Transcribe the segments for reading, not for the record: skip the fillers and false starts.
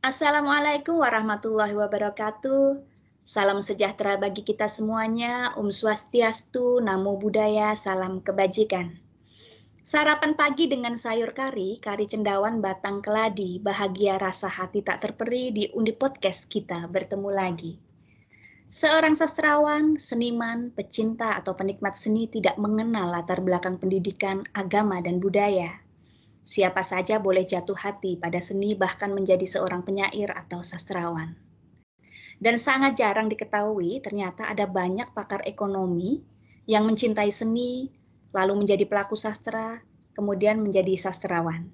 Assalamualaikum warahmatullahi wabarakatuh. Salam sejahtera bagi kita semuanya. Om Swastiastu, Namo Buddhaya, salam kebajikan. Sarapan pagi dengan sayur kari, kari cendawan batang keladi, bahagia rasa hati tak terperi di Undi Podcast kita bertemu lagi. Seorang sastrawan, seniman, pecinta atau penikmat seni tidak mengenal latar belakang pendidikan, agama, dan budaya. Siapa saja boleh jatuh hati pada seni bahkan menjadi seorang penyair atau sastrawan. Dan sangat jarang diketahui ternyata ada banyak pakar ekonomi yang mencintai seni, lalu menjadi pelaku sastra, kemudian menjadi sastrawan.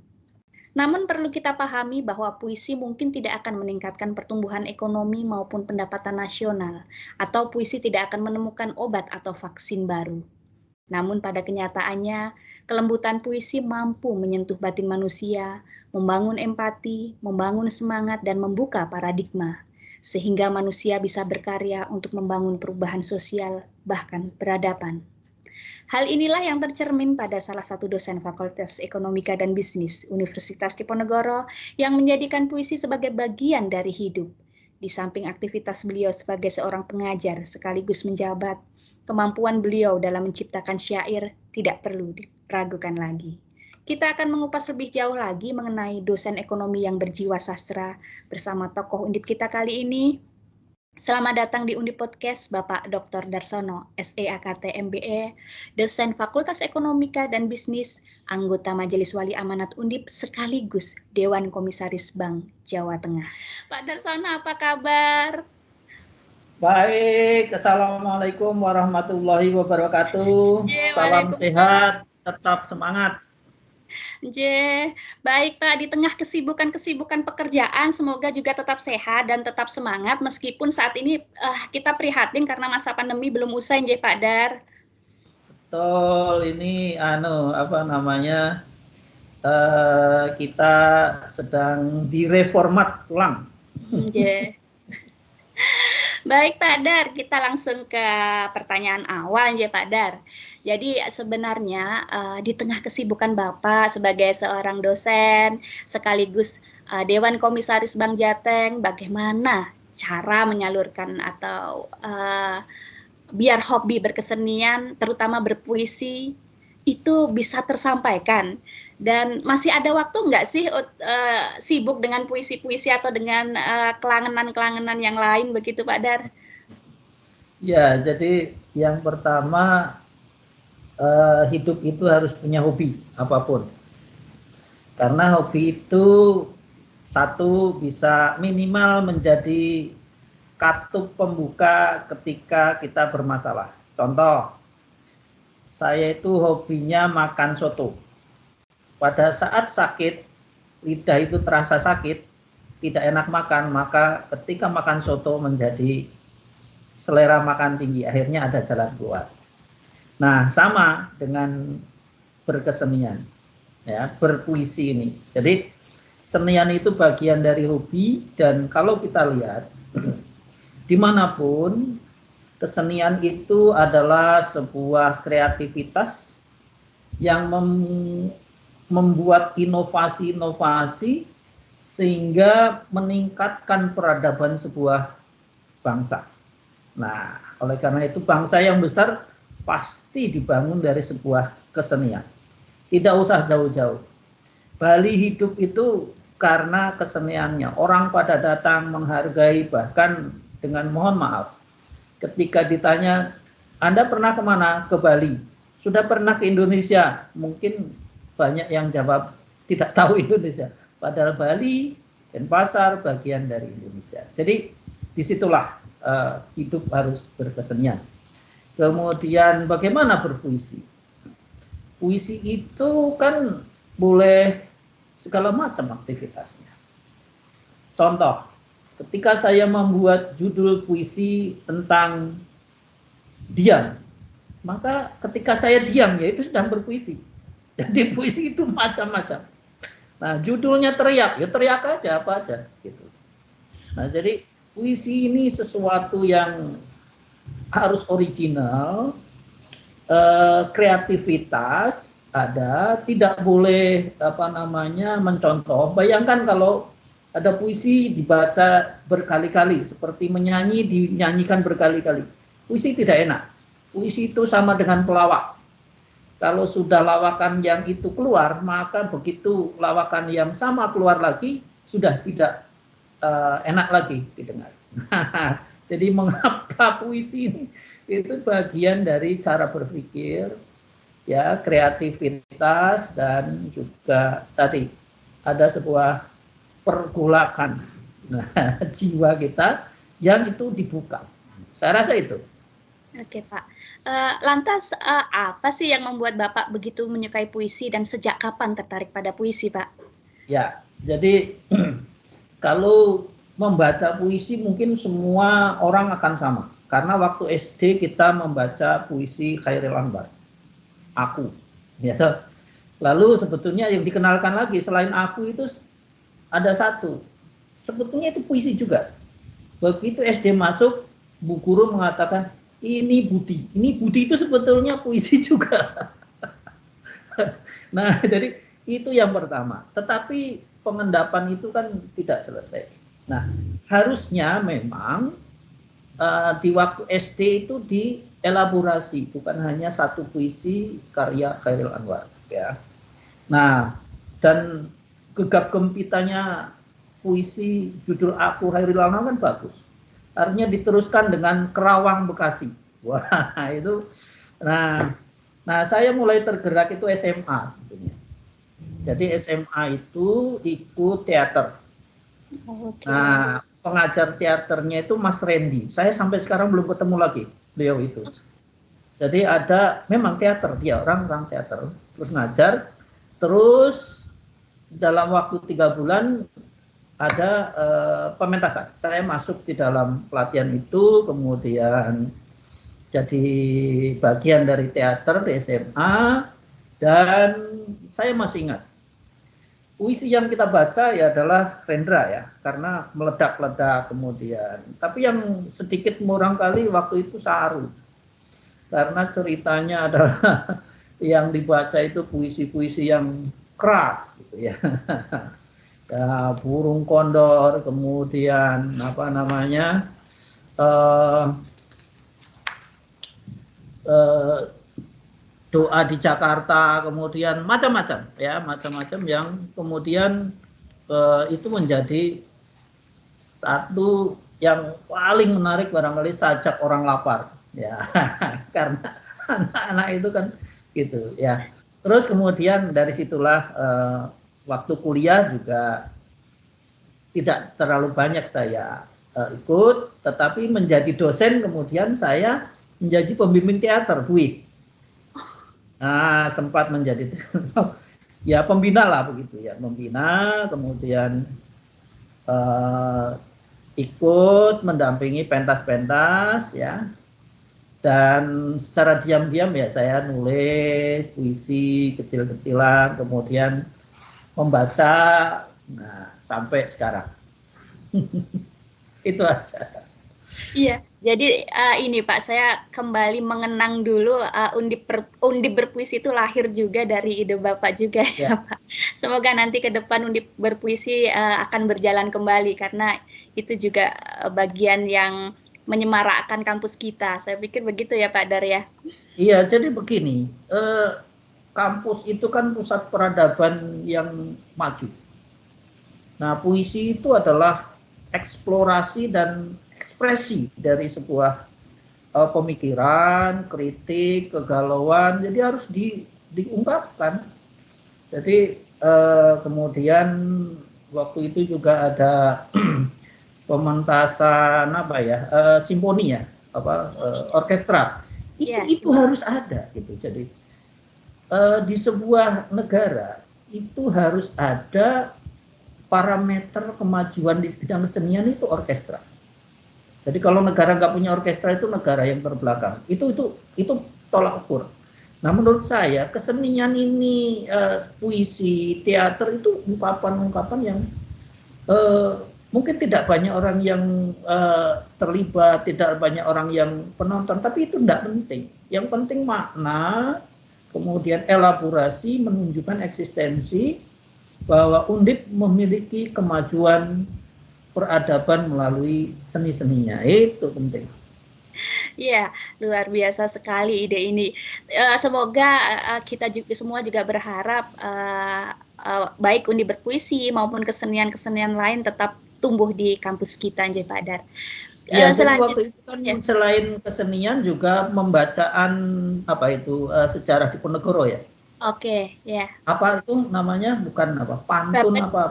Namun perlu kita pahami bahwa puisi mungkin tidak akan meningkatkan pertumbuhan ekonomi maupun pendapatan nasional, atau puisi tidak akan menemukan obat atau vaksin baru. Namun pada kenyataannya, kelembutan puisi mampu menyentuh batin manusia, membangun empati, membangun semangat, dan membuka paradigma, sehingga manusia bisa berkarya untuk membangun perubahan sosial, bahkan peradaban. Hal inilah yang tercermin pada salah satu dosen Fakultas Ekonomika dan Bisnis Universitas Diponegoro yang menjadikan puisi sebagai bagian dari hidup. Di samping aktivitas beliau sebagai seorang pengajar sekaligus menjabat, kemampuan beliau dalam menciptakan syair tidak perlu diragukan lagi. Kita akan mengupas lebih jauh lagi mengenai dosen ekonomi yang berjiwa sastra bersama tokoh undip kita kali ini. Selamat datang di Undi Podcast Bapak Dr. Darsono, SEAKT MBE, dosen Fakultas Ekonomika dan Bisnis, anggota Majelis Wali Amanat Undip sekaligus Dewan Komisaris Bank Jawa Tengah. Pak Darsono, apa kabar? Baik, Assalamualaikum warahmatullahi wabarakatuh. Salam sehat, tetap semangat. Baik Pak, di tengah kesibukan pekerjaan, semoga juga tetap sehat dan tetap semangat, meskipun saat ini kita prihatin karena masa pandemi belum usai, Pak Dar. Betul, ini kita sedang direformat ulang. Baik Pak Dar, kita langsung ke pertanyaan awal ya Pak Dar. Jadi sebenarnya di tengah kesibukan Bapak sebagai seorang dosen sekaligus Dewan Komisaris Bank Jateng, bagaimana cara menyalurkan atau biar hobi berkesenian, terutama berpuisi, itu bisa tersampaikan? Dan masih ada waktu nggak sih sibuk dengan puisi-puisi atau dengan kelangenan-kelangenan yang lain begitu Pak Dar? Ya, jadi yang pertama hidup itu harus punya hobi apapun. Karena hobi itu satu bisa minimal menjadi katup pembuka ketika kita bermasalah. Contoh, saya itu hobinya makan soto. Pada saat sakit, lidah itu terasa sakit, tidak enak makan, maka ketika makan soto menjadi selera makan tinggi, akhirnya ada jalan keluar. Nah, sama dengan berkesenian, ya, berpuisi ini. Jadi, senian itu bagian dari hobi, dan kalau kita lihat, dimanapun, kesenian itu adalah sebuah kreativitas yang membuat inovasi-inovasi sehingga meningkatkan peradaban sebuah bangsa. Nah, oleh karena itu bangsa yang besar pasti dibangun dari sebuah kesenian. Tidak usah jauh-jauh. Bali hidup itu karena keseniannya. Orang pada datang menghargai, bahkan dengan mohon maaf, ketika ditanya, Anda pernah kemana? Ke Bali. Sudah pernah ke Indonesia? Mungkin banyak yang jawab tidak tahu Indonesia. Padahal Bali dan Denpasar bagian dari Indonesia. Jadi disitulah hidup harus berkesenian. Kemudian bagaimana berpuisi? Puisi itu kan boleh segala macam aktivitasnya. Contoh, ketika saya membuat judul puisi tentang diam, maka ketika saya diam, ya itu sedang berpuisi. Jadi puisi itu macam-macam. Nah, judulnya teriak, ya teriak aja, apa aja gitu. Nah, jadi puisi ini sesuatu yang harus original, kreativitas ada, tidak boleh mencontoh. Bayangkan kalau Ada puisi dibaca berkali-kali, seperti menyanyi dinyanyikan berkali-kali. Puisi tidak enak. Puisi itu sama dengan pelawak. Kalau sudah lawakan yang itu keluar, maka begitu lawakan yang sama keluar lagi, sudah tidak enak lagi didengar. Jadi mengapa puisi ini itu bagian dari cara berpikir, ya, kreativitas, dan juga tadi ada sebuah pergolakan jiwa kita yang itu dibuka. Saya rasa itu. Oke Pak. Lantas apa sih yang membuat Bapak begitu menyukai puisi dan sejak kapan tertarik pada puisi, Pak? Ya, jadi kalau membaca puisi mungkin semua orang akan sama. Karena waktu SD kita membaca puisi Chairil Anwar. Aku. Ya. Lalu sebetulnya yang dikenalkan lagi selain aku itu ada satu. Sebetulnya itu puisi juga. Begitu SD masuk, Bu Guru mengatakan, ini Budi. Ini Budi itu sebetulnya puisi juga. Nah, jadi itu yang pertama. Tetapi pengendapan itu kan tidak selesai. Nah, harusnya memang di waktu SD itu dielaborasi, bukan hanya satu puisi karya Chairil Anwar. Ya. Nah, dan gegap gempitanya puisi judul Aku Chairil Anwar kan bagus. Artinya diteruskan dengan Kerawang Bekasi. Wah, itu. Nah, saya mulai tergerak itu SMA sebetulnya. Jadi SMA itu ikut teater. Okay. Nah, pengajar teaternya itu Mas Randy. Saya sampai sekarang belum ketemu lagi beliau itu. Jadi ada memang teater, dia orang teater, terus ngajar, terus dalam waktu 3 bulan ada pementasan. Saya masuk di dalam pelatihan itu, kemudian jadi bagian dari teater di SMA, dan saya masih ingat puisi yang kita baca ya adalah Rendra ya, karena meledak-ledak kemudian. Tapi yang sedikit murang kali waktu itu Saru, karena ceritanya adalah yang dibaca itu puisi-puisi yang keras gitu ya. Ya, burung kondor, kemudian apa namanya, doa di Jakarta, kemudian macam-macam ya, macam-macam yang kemudian itu menjadi satu yang paling menarik barangkali Sajak Orang Lapar ya. Karena anak-anak itu kan gitu ya. Terus kemudian dari situlah waktu kuliah juga tidak terlalu banyak saya ikut, tetapi menjadi dosen kemudian saya menjadi pembimbing teater, Bui. Nah, sempat menjadi ya pembina lah begitu ya, membina, kemudian ikut mendampingi pentas-pentas ya, dan secara diam-diam ya saya nulis puisi kecil-kecilan, kemudian membaca, nah sampai sekarang. Itu aja. Iya, jadi ini Pak, saya kembali mengenang dulu Undip Berpuisi itu lahir juga dari ide Bapak juga ya Pak. Semoga nanti ke depan Undip Berpuisi akan berjalan kembali karena itu juga bagian yang menyemarakkan kampus kita. Saya pikir begitu ya Pak Dar ya. Iya, jadi begini, kampus itu kan pusat peradaban yang maju. Nah, puisi itu adalah eksplorasi dan ekspresi dari sebuah pemikiran, kritik, kegalauan, jadi harus diungkapkan. Jadi kemudian waktu itu juga ada pementasan apa ya, simfoni ya, orkestra. Itu harus ada gitu. Jadi di sebuah negara itu harus ada parameter kemajuan di bidang kesenian itu orkestra. Jadi kalau negara nggak punya orkestra itu negara yang terbelakang. Itu tolak ukur. Nah, menurut saya kesenian ini, puisi, teater itu ungkapan-ungkapan yang mungkin tidak banyak orang yang terlibat, tidak banyak orang yang penonton, tapi itu tidak penting. Yang penting makna, kemudian elaborasi, menunjukkan eksistensi, bahwa Undip memiliki kemajuan peradaban melalui seni-seninya. Itu penting. Iya, luar biasa sekali ide ini. Semoga kita juga semua juga berharap baik Undi berpuisi maupun kesenian-kesenian lain tetap tumbuh di kampus kita, Nj Padar. Iya, jadi Selanjutnya, waktu itu kan ya. selain kesenian juga pembacaan apa itu sejarah Diponegoro ya. Oke, ya. Apa itu namanya? Bukan apa? Pantun Babat, apa?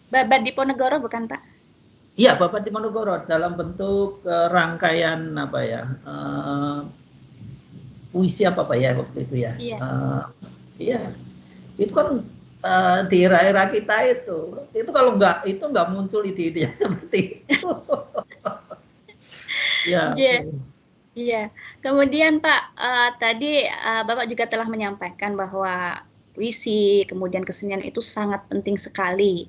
Babat Diponegoro bukan Pak? Iya, Babat Diponegoro dalam bentuk rangkaian apa ya? Puisi apa ya waktu itu ya? Iya. Iya, itu kan di era-era kita itu kalau nggak muncul ide-ide seperti itu. Ya. J. Iya, kemudian Pak, tadi Bapak juga telah menyampaikan bahwa puisi, kemudian kesenian itu sangat penting sekali.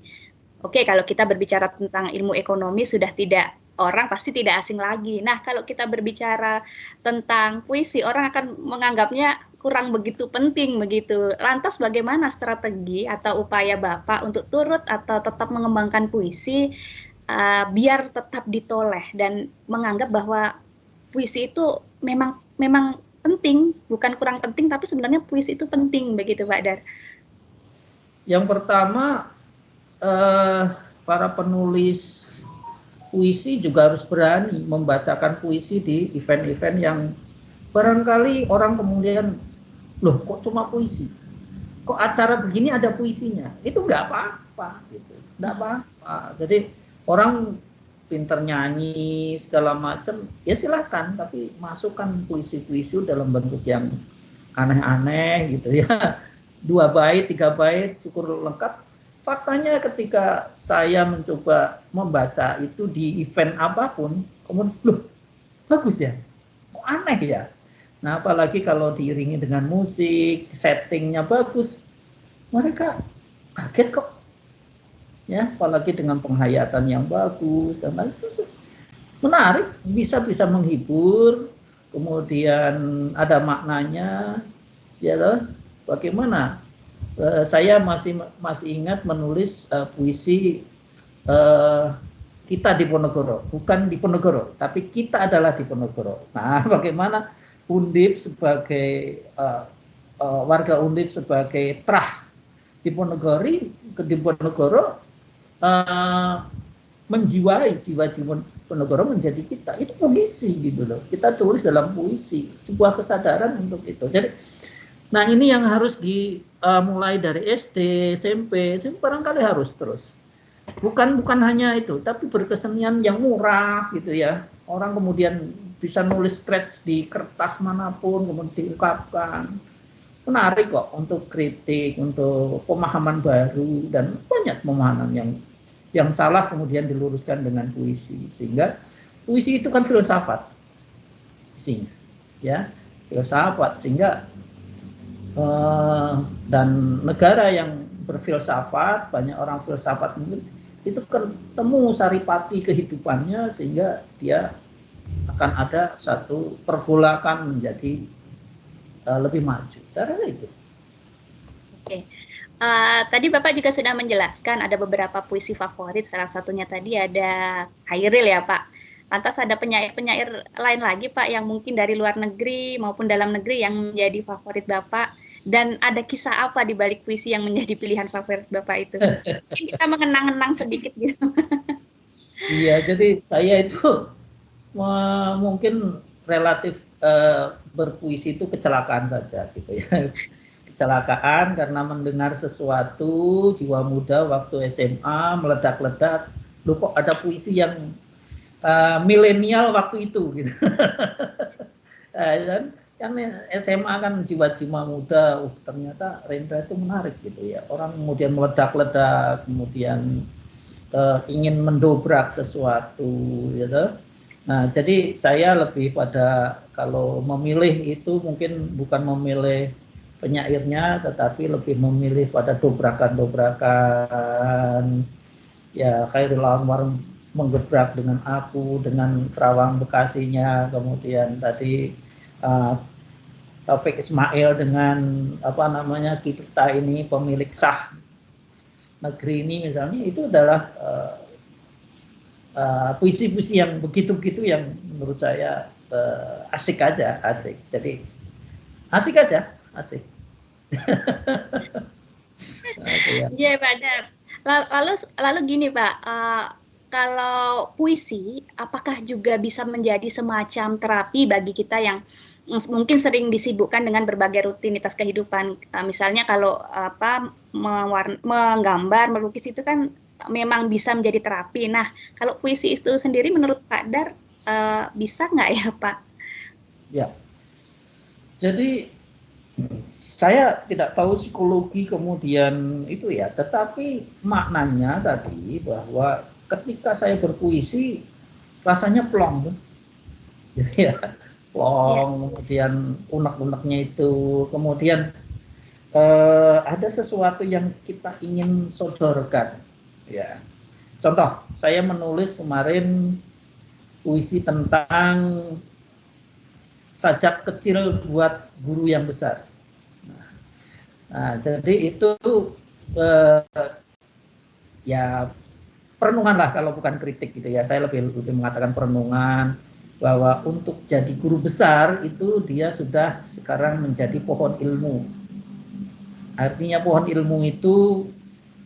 Oke, kalau kita berbicara tentang ilmu ekonomi sudah tidak, orang pasti tidak asing lagi. Nah, kalau kita berbicara tentang puisi, orang akan menganggapnya kurang begitu penting begitu. Lantas bagaimana strategi atau upaya Bapak untuk turut atau tetap mengembangkan puisi biar tetap ditoleh dan menganggap bahwa puisi itu memang memang penting, bukan kurang penting, tapi sebenarnya puisi itu penting begitu Pak Dar. Yang pertama, para penulis puisi juga harus berani membacakan puisi di event-event yang barangkali orang kemudian, loh kok cuma puisi? Kok acara begini ada puisinya? Itu nggak apa-apa gitu, nggak apa-apa. Jadi orang pinter nyanyi segala macam, ya silahkan, tapi masukkan puisi-puisi dalam bentuk yang aneh-aneh gitu ya. 2 bait, 3 bait cukup lengkap. Faktanya ketika saya mencoba membaca itu di event apapun, kemudian loh bagus ya, kok aneh ya. Nah apalagi kalau diiringi dengan musik, settingnya bagus, mereka kaget kok. Ya, apalagi dengan penghayatan yang bagus dan lain sebagainya. Menarik, bisa menghibur, kemudian ada maknanya, ya loh. Bagaimana? Saya masih ingat menulis puisi kita Diponegoro, bukan Diponegoro, tapi kita adalah Diponegoro. Nah, bagaimana Undip sebagai warga Undip sebagai trah Diponegoro menjiwai jiwa Diponegoro menjadi kita. Itu puisi gitu loh. Kita tulis dalam puisi, sebuah kesadaran untuk itu. Jadi, nah ini yang harus dimulai dari SD, SMP barangkali harus terus. Bukan hanya itu, tapi berkesenian yang murah gitu ya. Orang kemudian bisa nulis scratch di kertas manapun, kemudian diungkapkan. Menarik kok untuk kritik, untuk pemahaman baru, dan banyak pemahaman yang salah kemudian diluruskan dengan puisi. Sehingga puisi itu kan filsafat isinya, ya, filsafat. Sehingga dan negara yang berfilsafat, banyak orang filsafat mungkin itu ketemu saripati kehidupannya, sehingga dia akan ada satu pergolakan menjadi lebih maju. Caranya itu. Oke. Tadi Bapak juga sudah menjelaskan ada beberapa puisi favorit, salah satunya tadi ada Khairil ya Pak. Lantas ada penyair-penyair lain lagi Pak yang mungkin dari luar negeri maupun dalam negeri yang menjadi favorit Bapak, dan ada kisah apa di balik puisi yang menjadi pilihan favorit Bapak itu? Mungkin kita mengenang-enang sedikit gitu. Iya, jadi saya itu mungkin relatif berpuisi itu kecelakaan saja gitu ya. Kecelakaan karena mendengar sesuatu, jiwa muda waktu SMA meledak-ledak, loh kok ada puisi yang milenial waktu itu gitu. Dan kan SMA kan jiwa-jiwa muda, ternyata Rendra itu menarik gitu ya. Orang kemudian meledak-ledak, kemudian ingin mendobrak sesuatu gitu. Nah, jadi saya lebih pada kalau memilih itu mungkin bukan memilih penyairnya, tetapi lebih memilih pada dobrakan-dobrakan. Ya, Khairil Anwar menggebrak dengan aku, dengan Terawang Bekasinya, kemudian tadi Taufik Ismail dengan apa namanya kita ini pemilik sah. negeri ini misalnya, itu adalah puisi-puisi yang begitu-begitu yang menurut saya asik aja, asik. Jadi asik aja, asik. Iya, Pak Dar. Lalu gini, Pak, kalau puisi, apakah juga bisa menjadi semacam terapi bagi kita yang mungkin sering disibukkan dengan berbagai rutinitas kehidupan? Misalnya kalau menggambar, melukis itu kan memang bisa menjadi terapi. Nah, kalau puisi itu sendiri menurut Pak Dar bisa nggak ya, Pak? Ya, jadi saya tidak tahu psikologi kemudian itu ya, tetapi maknanya tadi bahwa ketika saya berpuisi rasanya plong tuh. Jadi ya Iya. plong, kemudian unek-uneknya itu, kemudian ada sesuatu yang kita ingin sodorkan. Ya, contoh, saya menulis kemarin puisi tentang sajak kecil buat guru yang besar. Nah, jadi itu eh, ya perenungan lah kalau bukan kritik gitu ya. Saya lebih mengatakan perenungan bahwa untuk jadi guru besar itu dia sudah sekarang menjadi pohon ilmu. Artinya pohon ilmu itu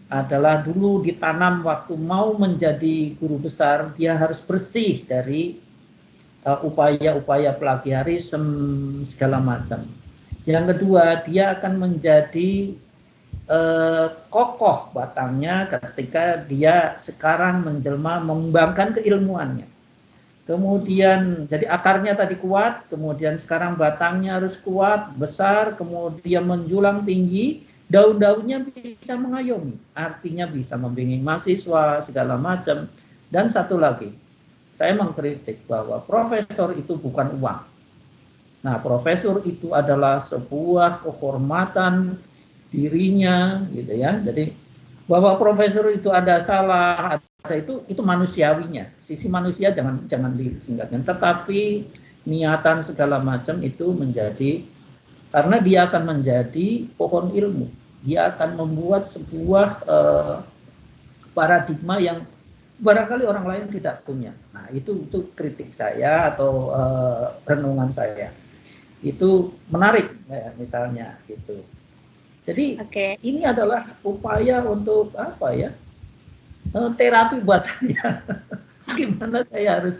adalah dulu ditanam waktu mau menjadi guru besar, dia harus bersih dari upaya-upaya plagiarisme segala macam. Yang kedua, dia akan menjadi kokoh batangnya ketika dia sekarang menjelma mengembangkan keilmuannya. Kemudian jadi akarnya tadi kuat, kemudian sekarang batangnya harus kuat, besar, kemudian menjulang tinggi, daun-daunnya bisa mengayomi, artinya bisa membimbing mahasiswa segala macam. Dan satu lagi, saya mengkritik bahwa profesor itu bukan uang. Nah, profesor itu adalah sebuah kehormatan dirinya, gitu ya. Jadi bahwa profesor itu ada salah, ada itu manusiawinya. Sisi manusia jangan disingkatkan. Tetapi niatan segala macam itu menjadi, karena dia akan menjadi pohon ilmu. Dia akan membuat sebuah paradigma yang barangkali orang lain tidak punya. Nah, itu kritik saya atau renungan saya. Itu menarik ya, misalnya gitu. Jadi ini adalah upaya untuk apa ya? Terapi buat saya. Gimana saya harus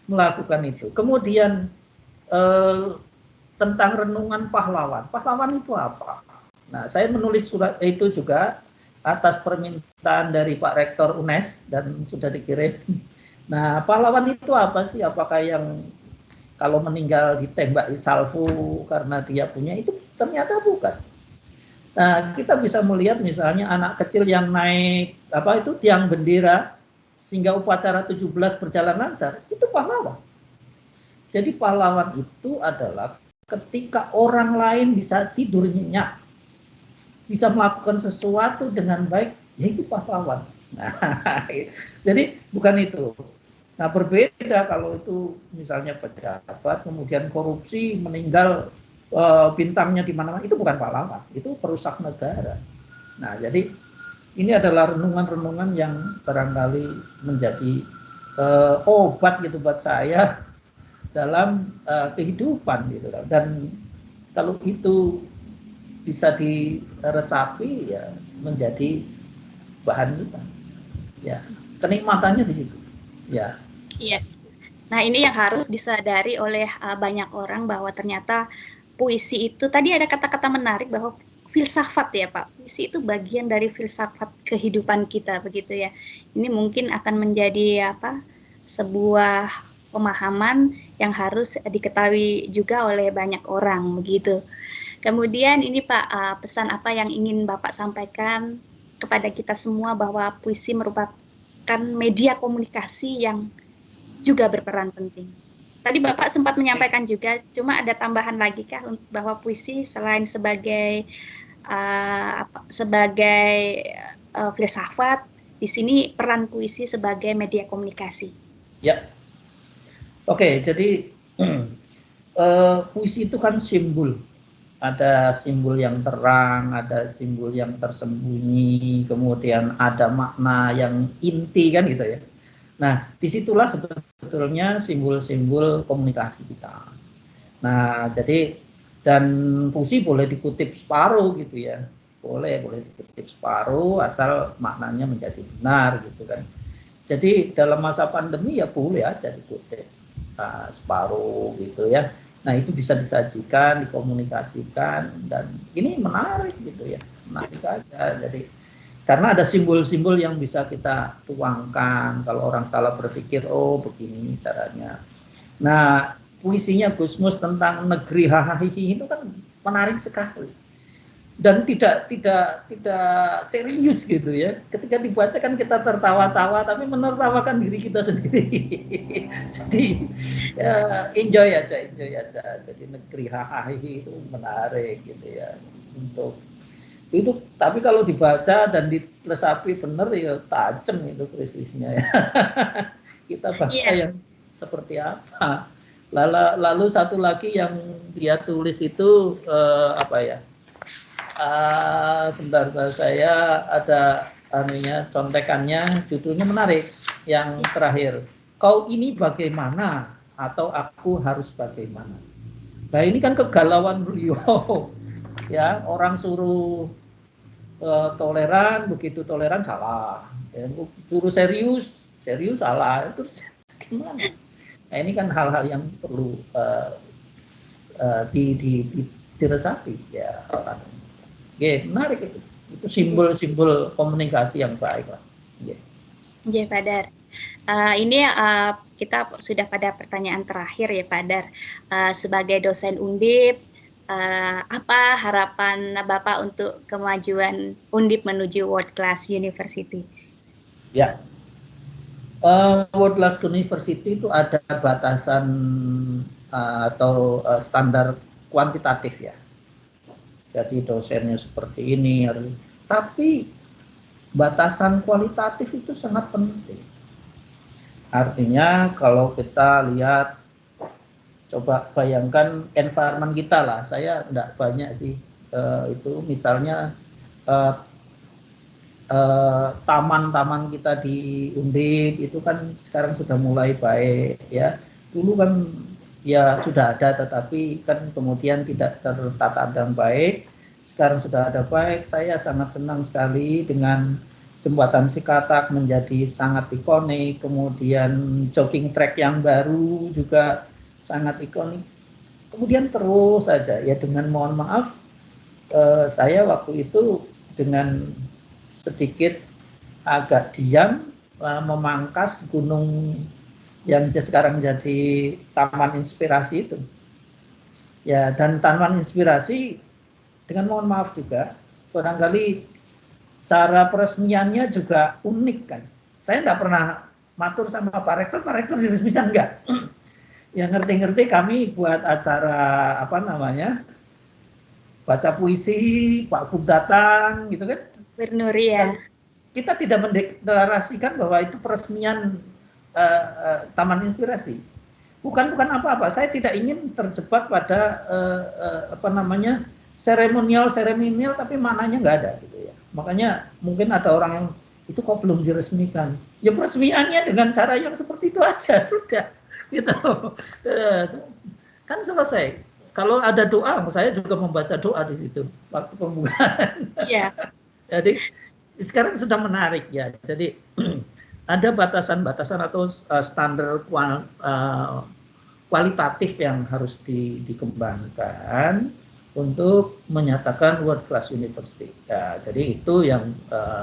melakukan itu. Kemudian tentang renungan pahlawan. Pahlawan itu apa? Nah, saya menulis surat itu juga atas permintaan dari Pak Rektor UNES dan sudah dikirim. Nah, pahlawan itu apa sih? Apakah yang kalau meninggal ditembak di salvo karena dia punya, itu ternyata bukan. Nah, kita bisa melihat misalnya anak kecil yang naik tiang bendera sehingga upacara 17 berjalan lancar, itu pahlawan. Jadi pahlawan itu adalah ketika orang lain bisa tidur nyenyak, bisa melakukan sesuatu dengan baik, ya itu pahlawan. Nah, jadi bukan itu. Nah, berbeda kalau itu misalnya pejabat kemudian korupsi meninggal bintangnya di mana-mana, itu bukan pahlawan, itu perusak negara. Nah, jadi ini adalah renungan-renungan yang barangkali menjadi obat gitu buat saya dalam kehidupan gitu. Dan kalau itu bisa diresapi ya menjadi bahan kita. Ya, kenikmatannya di situ. Ya. Iya. Nah, ini yang harus disadari oleh banyak orang bahwa ternyata puisi itu tadi ada kata-kata menarik bahwa filsafat ya Pak. Puisi itu bagian dari filsafat kehidupan kita begitu ya. Ini mungkin akan menjadi sebuah pemahaman yang harus diketahui juga oleh banyak orang begitu. Kemudian ini Pak, pesan apa yang ingin Bapak sampaikan kepada kita semua bahwa puisi merupakan media komunikasi yang juga berperan penting. Tadi Bapak sempat menyampaikan juga, cuma ada tambahan lagi kah bahwa puisi selain sebagai filsafat, di sini peran puisi sebagai media komunikasi. Ya. Oke, jadi puisi itu kan simbol. ada simbol yang terang, ada simbol yang tersembunyi, kemudian ada makna yang inti kan gitu ya. Nah, disitulah sebetulnya simbol-simbol komunikasi kita. Nah, jadi dan puisi boleh dikutip separuh gitu ya. Boleh dikutip separuh asal maknanya menjadi benar gitu kan. Jadi dalam masa pandemi ya boleh aja dikutip separuh gitu ya. Nah itu bisa disajikan, dikomunikasikan dan ini menarik gitu ya, menarik aja. Jadi karena ada simbol-simbol yang bisa kita tuangkan. Kalau orang salah berpikir, oh begini caranya. Nah puisinya Gusmus tentang negeri hahaha itu kan menarik sekali dan tidak serius gitu ya. Ketika dibaca kan kita tertawa-tawa tapi menertawakan diri kita sendiri. Jadi ya enjoy aja. Jadi negeri hahaha itu menarik gitu ya untuk itu. Tapi kalau dibaca dan diresapi benar ya tajam itu presisnya ya. Kita bangsa Iya. yang seperti apa. Lalu satu lagi yang dia tulis itu apa ya? Sebentar, saya ada anunya contekannya, judulnya menarik yang terakhir, kau ini bagaimana atau aku harus bagaimana. Nah ini kan kegalauan beliau ya, orang suruh toleran, begitu toleran salah ya, suruh serius salah, itu gimana. Nah ini kan hal-hal yang perlu diresapi ya. Oke, menarik itu. Itu simbol-simbol komunikasi yang baik lah. Iya, Pak Dar. Ini kita sudah pada pertanyaan terakhir ya, Pak Dar. Sebagai dosen Undip, apa harapan Bapak untuk kemajuan Undip menuju World Class University? Ya, World Class University itu ada batasan atau standar kuantitatif ya. Jadi dosennya seperti ini, tapi batasan kualitatif itu sangat penting. Artinya kalau kita lihat, coba bayangkan environment kita lah. Saya enggak banyak sih itu misalnya taman-taman kita di Undip itu kan sekarang sudah mulai baik ya. Dulu kan ya sudah ada tetapi kan kemudian tidak tertata dengan baik. Sekarang sudah ada baik. Saya sangat senang sekali dengan jembatan Sikatak menjadi sangat ikonik. Kemudian jogging track yang baru juga sangat ikonik. Kemudian terus saja ya, dengan mohon maaf saya waktu itu dengan sedikit agak diam memangkas gunung yang sekarang jadi Taman Inspirasi itu. Ya, dan Taman Inspirasi dengan mohon maaf juga barangkali cara peresmiannya juga unik kan. Saya enggak pernah matur sama Pak Rektor diresmikan enggak. Ya ngerti-ngerti kami buat acara apa namanya, baca puisi, Pak Gub datang gitu kan. Gubernur ya. Kita tidak mendeklarasikan bahwa itu peresmian Taman Inspirasi. Bukan apa-apa. Saya tidak ingin terjebak pada apa namanya seremonial tapi maknanya nggak ada gitu ya. Makanya mungkin ada orang yang itu kok belum diresmikan. Ya peresmiannya dengan cara yang seperti itu aja sudah gitu. Kan selesai. Kalau ada doa, saya juga membaca doa di situ waktu pembukaan. Iya. Jadi sekarang sudah menarik ya. Jadi ada batasan-batasan atau standar kualitatif yang harus dikembangkan untuk menyatakan world class university. Ya, jadi itu yang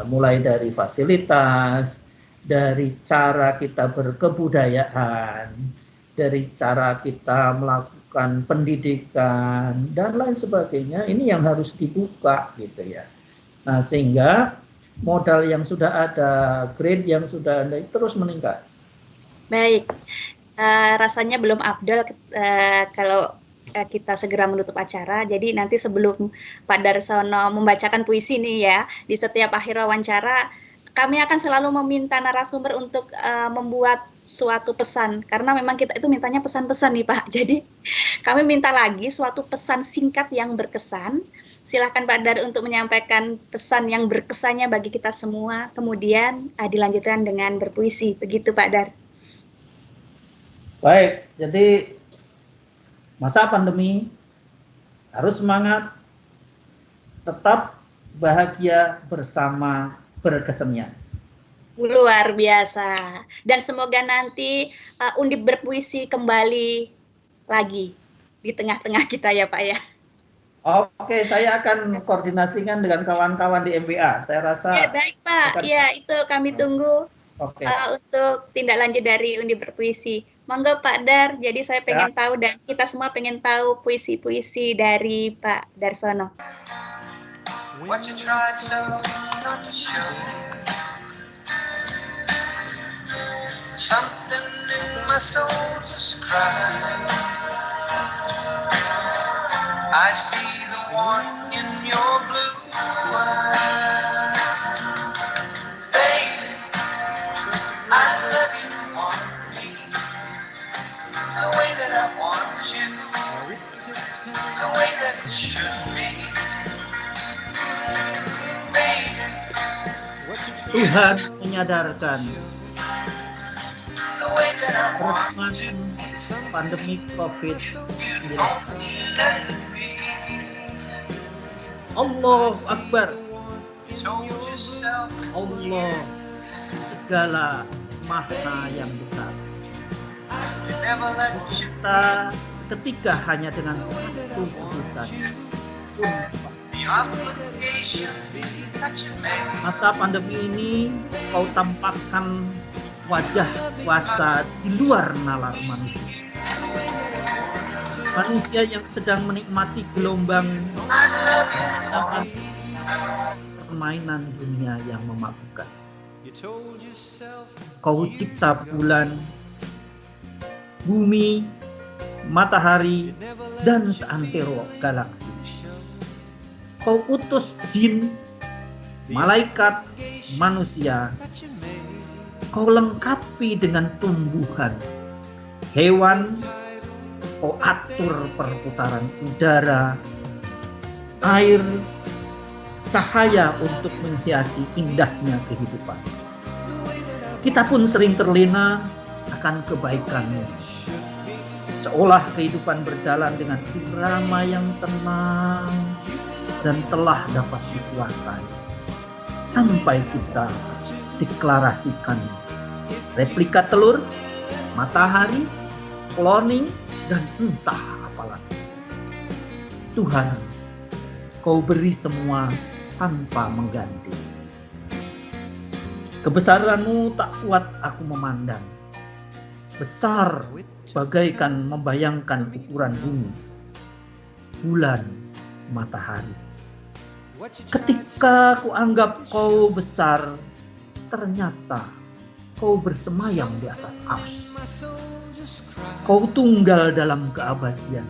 mulai dari fasilitas, dari cara kita berkebudayaan, dari cara kita melakukan pendidikan dan lain sebagainya. Ini yang harus dibuka gitu ya. Nah, sehingga modal yang sudah ada, grade yang sudah ada terus meningkat. Baik, rasanya belum afdal kalau kita segera menutup acara. Jadi nanti sebelum Pak Darsono membacakan puisi nih ya, di setiap akhir wawancara kami akan selalu meminta narasumber untuk membuat suatu pesan, karena memang kita itu mintanya pesan-pesan nih Pak. Jadi kami minta lagi suatu pesan singkat yang berkesan. Silakan Pak Dar untuk menyampaikan pesan yang berkesannya bagi kita semua. Kemudian dilanjutkan dengan berpuisi. Begitu Pak Dar. Baik, jadi masa pandemi harus semangat, tetap bahagia bersama berkesenian. Luar biasa. Dan semoga nanti Undip Berpuisi kembali lagi di tengah-tengah kita ya Pak ya. Oke, saya akan koordinasikan dengan kawan-kawan di MBA. Saya rasa. Ya, baik Pak. Ya, itu kami tunggu untuk tindak lanjut dari Undip Berpuisi. Monggo Pak Dar. Jadi saya pengen tahu dan kita semua pengen tahu puisi-puisi dari Pak Darsono. What you tried so not to show. Something in my soul just cried. I see the one in your blue eyes. Baby, I love you, want me the way that I want you, the way that it should be. Baby, Tuhan menyadarkan persoalan pandemi COVID-19. Allah Akbar. Allah segala makna yang besar. Kita ketika hanya dengan satu sebutan masa pandemi ini kau tampakkan wajah kuasa di luar nalar manusia. Manusia yang sedang menikmati gelombang permainan dunia yang memabukkan. Kau cipta bulan, bumi, matahari, dan seantero galaksi. Kau utus jin, malaikat, manusia. Kau lengkapi dengan tumbuhan, hewan. Kau atur perputaran udara, air, cahaya untuk menghiasi indahnya kehidupan. Kita pun sering terlena akan kebaikanmu. Seolah kehidupan berjalan dengan irama yang tenang dan telah dapat dikuasai. Sampai kita deklarasikan replika telur, matahari, cloning, dan entah apalagi. Tuhan, kau beri semua tanpa mengganti. Kebesaranmu tak kuat aku memandang. Besar bagaikan membayangkan ukuran bumi, bulan, matahari. Ketika ku anggap kau besar, ternyata kau bersemayam di atas arsy. Kau tunggal dalam keabadian.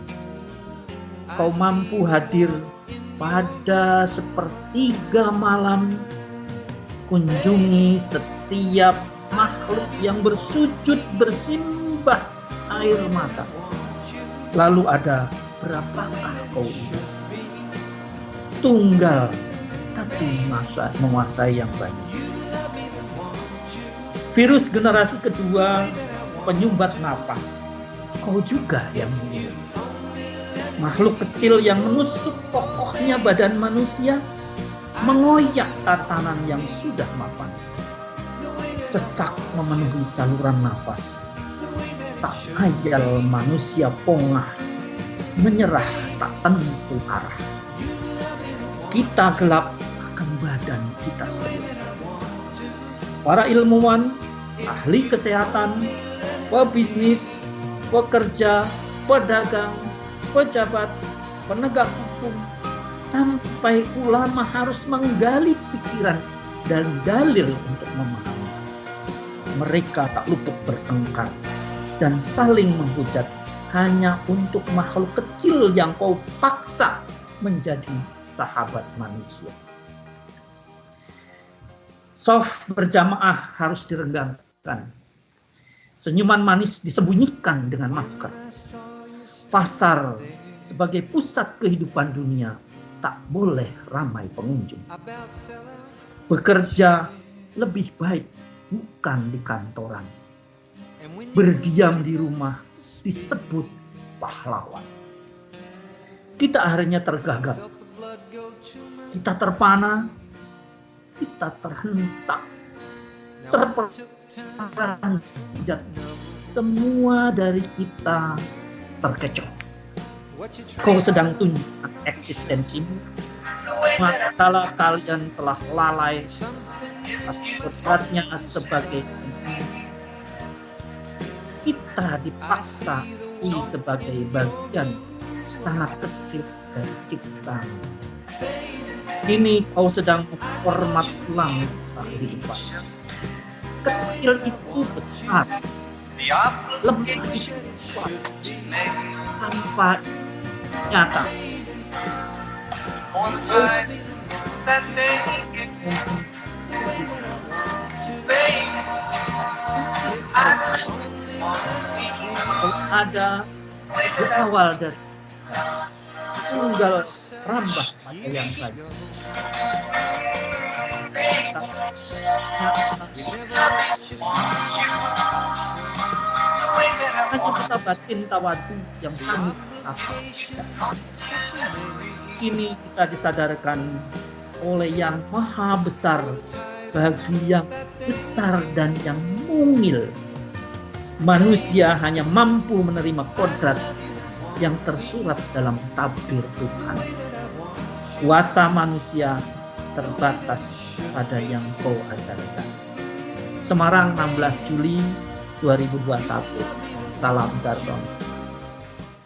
Kau mampu hadir pada sepertiga malam, kunjungi setiap makhluk yang bersujud bersimbah air mata. Lalu ada berapakah kau ini? Tunggal tapi menguasai yang banyak. Virus generasi kedua, penyumbat napas, kau juga yang mulia. Makhluk kecil yang menusuk kokohnya badan manusia, mengoyak tatanan yang sudah mapan. Sesak memenuhi saluran nafas. Tak hayal manusia pongah, menyerah tak tentu arah. Kita gelap akan badan kita sendiri. Para ilmuwan, ahli kesehatan, pebisnis, pekerja, pedagang, pejabat, penegak hukum, sampai ulama harus menggali pikiran dan dalil untuk memahami. Mereka tak luput bertengkar dan saling menghujat hanya untuk makhluk kecil yang kau paksa menjadi sahabat manusia. Shaf berjamaah harus direnggangkan. Senyuman manis disembunyikan dengan masker. Pasar sebagai pusat kehidupan dunia tak boleh ramai pengunjung. Bekerja lebih baik bukan di kantoran. Berdiam di rumah disebut pahlawan. Kita akhirnya tergagap. Kita terpana, kita terhentak, terperanjat. Semua dari kita terkecoh. Kau sedang tunjukkan eksistensimu, maka kalian telah lalai atas kodratnya sebagai kita dipaksa sebagai bagian sangat kecil dari ciptaan. Kini kau sedang menghormat ulang kehidupan. Kecil itu besar, lemah itu kuat, tanpa nyata. Kau ada berawal dari tunggal rambah pada yang tadi. Hanya kita batin tawadu yang sanggup apa. Kini kita disadarkan oleh yang maha besar bagi yang besar dan yang mungil. Manusia hanya mampu menerima kodrat yang tersurat dalam tabir Tuhan. Kuasa manusia terbatas pada yang kau ajarkan. Semarang 16 Juli 2021. Salam Darsono.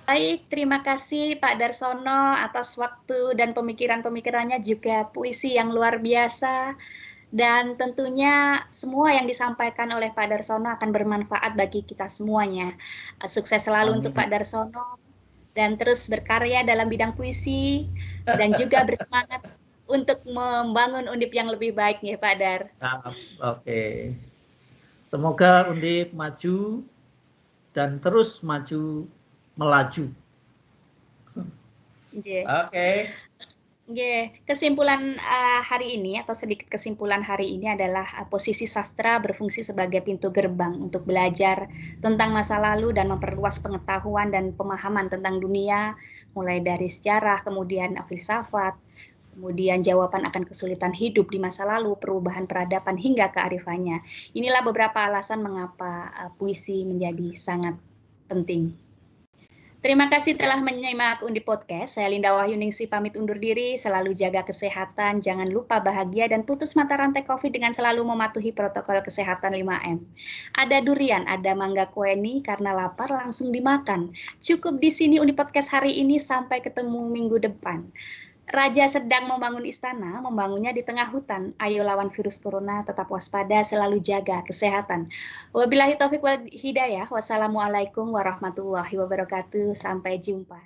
Baik, terima kasih Pak Darsono atas waktu dan pemikiran-pemikirannya, juga puisi yang luar biasa. Dan tentunya semua yang disampaikan oleh Pak Darsono akan bermanfaat bagi kita semuanya. Sukses selalu untuk Pak Darsono dan terus berkarya dalam bidang puisi dan juga bersemangat untuk membangun Undip yang lebih baik ya Pak Dar. Oke. Semoga Undip maju dan terus maju melaju. Oke. Kesimpulan hari ini atau sedikit kesimpulan hari ini adalah posisi sastra berfungsi sebagai pintu gerbang untuk belajar tentang masa lalu dan memperluas pengetahuan dan pemahaman tentang dunia, mulai dari sejarah, kemudian filsafat, kemudian jawaban akan kesulitan hidup di masa lalu, perubahan peradaban hingga kearifannya. Inilah beberapa alasan mengapa puisi menjadi sangat penting. Terima kasih telah menyimak Undip Podcast. Saya Linda Wahyuningsi pamit undur diri. Selalu jaga kesehatan, jangan lupa bahagia, dan putus mata rantai COVID dengan selalu mematuhi protokol kesehatan 5M. Ada durian, ada mangga kueni, karena lapar langsung dimakan. Cukup di sini Undip Podcast hari ini, sampai ketemu minggu depan. Raja sedang membangun istana, membangunnya di tengah hutan. Ayo lawan virus corona, tetap waspada, selalu jaga kesehatan. Wabillahi taufiq wal hidayah. Wassalamualaikum warahmatullahi wabarakatuh. Sampai jumpa.